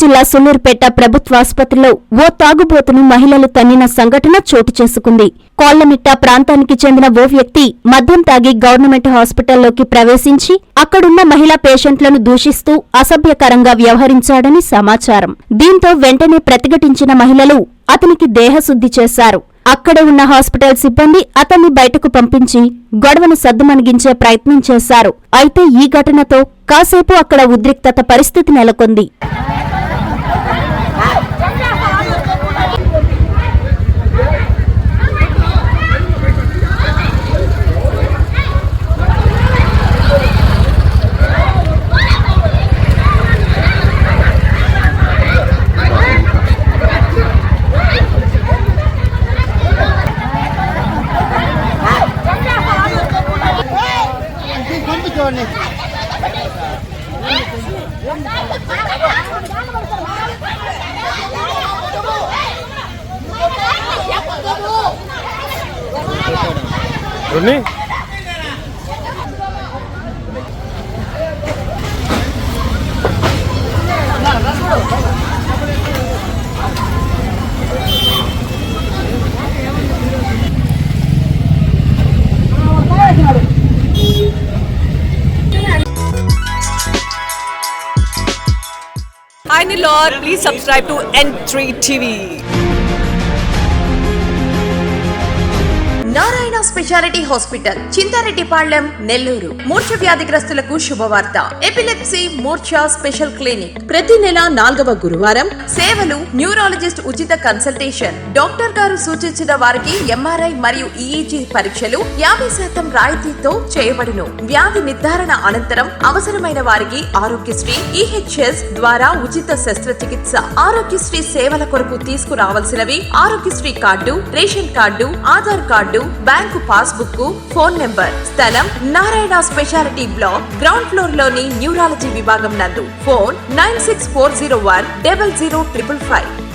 జిల్లా సూళ్లూరుపేట ప్రభుత్వ ఆసుపత్రిలో ఓ తాగుబోతును మహిళలు తన్నిన సంఘటన చోటు చేసుకుంది. కోళ్లమిట్ట ప్రాంతానికి చెందిన ఓ వ్యక్తి మద్యం తాగి గవర్నమెంట్ హాస్పిటల్లోకి ప్రవేశించి అక్కడున్న మహిళా పేషెంట్లను దూషిస్తూ అసభ్యకరంగా వ్యవహరించాడని సమాచారం. దీంతో వెంటనే ప్రతిఘటించిన మహిళలు అతనికి దేహశుద్ధి చేశారు. అక్కడే ఉన్న హాస్పిటల్ సిబ్బంది అతన్ని బయటకు పంపించి గొడవను సద్దుమణిగించే ప్రయత్నం చేశారు. అయితే ఈ ఘటనతో కాసేపు అక్కడ ఉద్రిక్తత పరిస్థితి నెలకొంది. Hi Nilor, please subscribe to N3 TV. Narayana speciality hospital Chinthareddypalem Nellore. మూర్ఛ వ్యాధిగ్రస్తులకు శుభవార్త. ఎపిలెప్సీ మూర్ఛ స్పెషల్ క్లినిక్ ప్రతి నెల 4వ గురువారం. సేవలు న్యూరాలజిస్ట్ ఉచిత కన్సల్టేషన్. డాక్టర్ గారు సూచించిన వారికి ఎంఆర్ఐ మరియు ఈఈజీ పరీక్షలు 50% రాయితీతో చేయబడును. వ్యాధి నిర్ధారణ అనంతరం అవసరమైన వారికి ఆరోగ్యశ్రీ ఈహెచ్ఎస్ ద్వారా ఉచిత శస్త్రచికిత్స. ఆరోగ్యశ్రీ సేవల కొరకు తీసుకురావాల్సినవి Aarogyasri card, ration card, Aadhaar card, bank passbook, phone number. స్థలం Narayana speciality block ground floor లోని న్యూరాలజీ విభాగం నందు. ఫోన్ 9640100555.